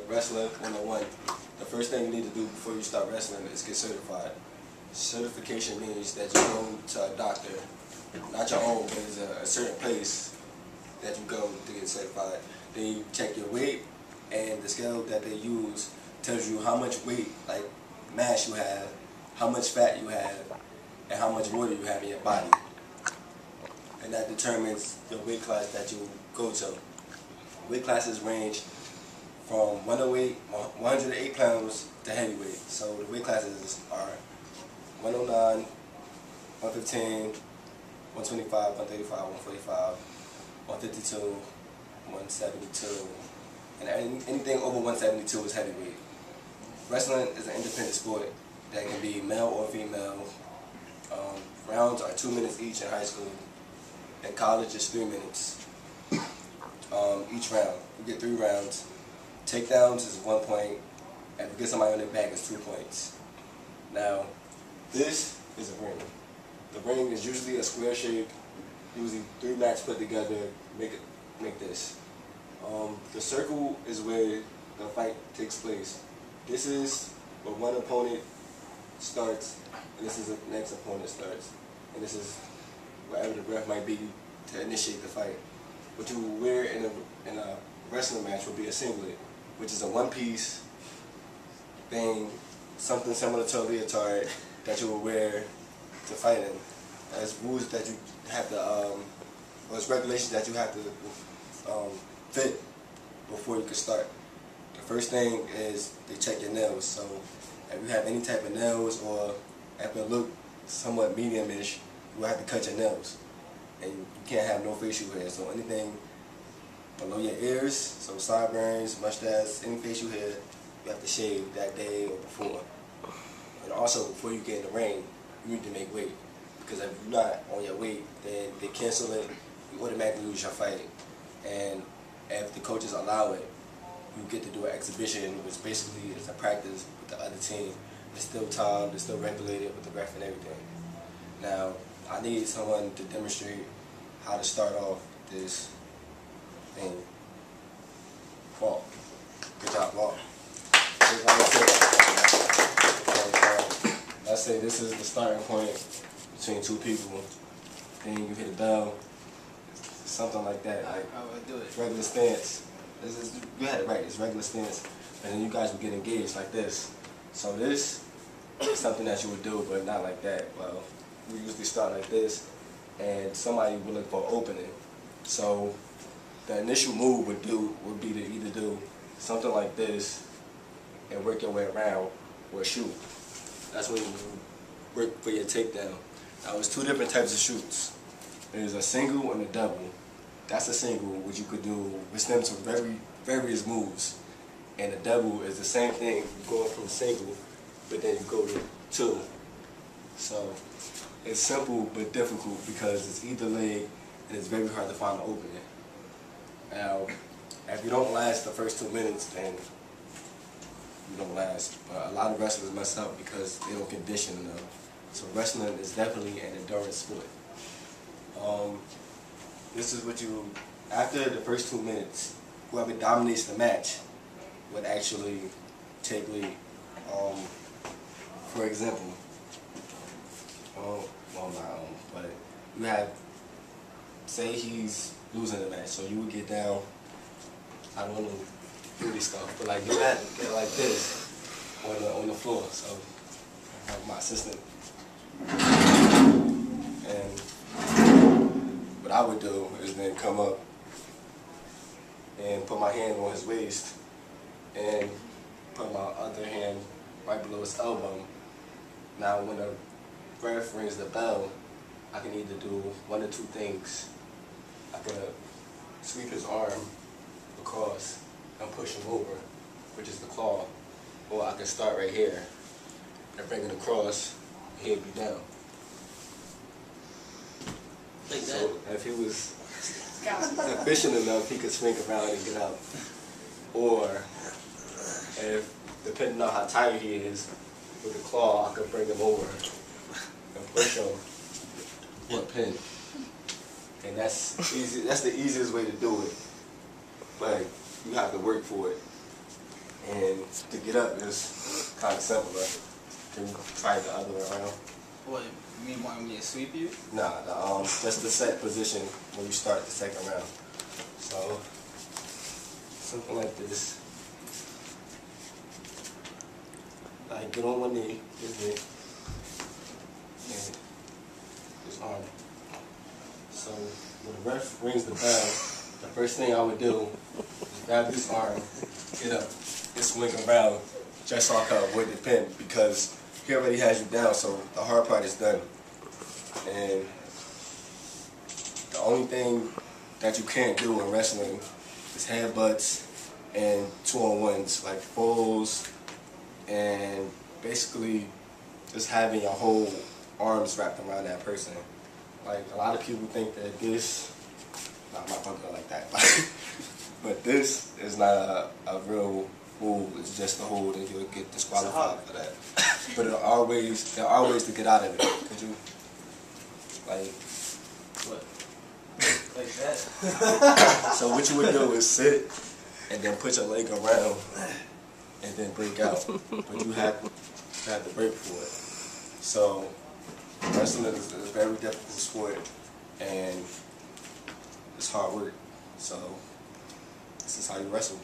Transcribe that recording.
Wrestling 101. The first thing you need to do before you start wrestling is get certified. Certification means that you go to a doctor, not your own, but it's a certain place that you go to get certified. Then you check your weight, and the scale that they use tells you how much weight, like mass you have, how much fat you have, and how much water you have in your body. And that determines the weight class that you go to. Weight classes range from 108 pounds to heavyweight. So the weight classes are 109, 115, 125, 135, 145, 152, 172, and anything over 172 is heavyweight. Wrestling is an independent sport that can be male or female. Rounds are 2 minutes each in high school. In college, it's 3 minutes each round. You get 3 rounds. Takedowns is 1 point, and if you get somebody on their back, it's 2 points. Now, this is a ring. The ring is usually a square shape, usually 3 mats put together, make this. The circle is where the fight takes place. This is where one opponent starts, and this is the next opponent starts. And this is wherever the ref might be to initiate the fight. What you wear in a wrestling match will be a singlet, which is a one-piece thing, something similar to a leotard that you will wear to fight in. There's rules that you have to, there's regulations that you have to fit before you can start. The first thing is they check your nails. So if you have any type of nails or if it look somewhat medium-ish, you will have to cut your nails. And you can't have no facial hair, so anything below your ears, so sideburns, mustache, any facial hair, you have to shave that day or before. And also, before you get in the ring, you need to make weight. Because if you're not on your weight, then they cancel it, you automatically lose your fight. And if the coaches allow it, you get to do an exhibition, which basically is a practice with the other team. It's still timed, it's still regulated with the ref and everything. Now, I need someone to demonstrate how to start off this thing. Walk. Good job, walk. Let's say this is the starting point between 2 people. Then you hit a bell, something like that. Like regular stance. You had it right, it's regular stance. And then you guys would get engaged like this. So this is something that you would do, but not like that. Well, we usually start like this, and somebody would look for an opening. So the initial move would be to either do something like this and work your way around, or shoot. That's when you work for your takedown. Now there's 2 different types of shoots. There's a single and a double. That's a single, which you could do, which stems from various moves. And a double is the same thing, going from single, but then you go to 2. So it's simple but difficult because it's either leg and it's very hard to find an opening. Now, if you don't last the first 2 minutes, then you don't last. But a lot of wrestlers mess up because they don't condition enough. So wrestling is definitely an endurance sport. This is what you, after the first 2 minutes, whoever dominates the match would actually take lead. For example, but you have, say he's losing the match, so you would get down, I don't know, booty stuff, but like you had to get like this on the floor. So I have my assistant, and what I would do is then come up and put my hand on his waist and put my other hand right below his elbow. Now when the ref rings the bell, I can either do 1 or 2 things. I could sweep his arm across and push him over, which is the claw, or I could start right here and bring it across and he'd be down. Like so that? If he was efficient enough, he could swing around and get out. Or if, depending on how tired he is, with the claw, I could bring him over and push him with a pin. And that's easy. That's the easiest way to do it. But you have to work for it. And to get up is kind of simpler. Can you try it the other way around? What, you mean want me to sweep you? Nah, just the set position when you start the second round. So, something like this. Like, get on one knee, this knee, and this arm. So, when the ref rings the bell, the first thing I would do is grab this arm, get up, and swing around just so I can avoid the pin, because he already has you down, so the hard part is done. And the only thing that you can't do in wrestling is headbutts and 2-on-1s, like fulls, and basically just having your whole arms wrapped around that person. Like, a lot of people think that this, not my brother like that, but this is not a real move. It's just a hold, and you'll get disqualified for that. But there are ways to get out of it. Could you, like, What? Like that? so what you would do is sit and then put your leg around and then break out. But you have to break for it. So wrestling is a very difficult sport, and it's hard work. So this is how you wrestle.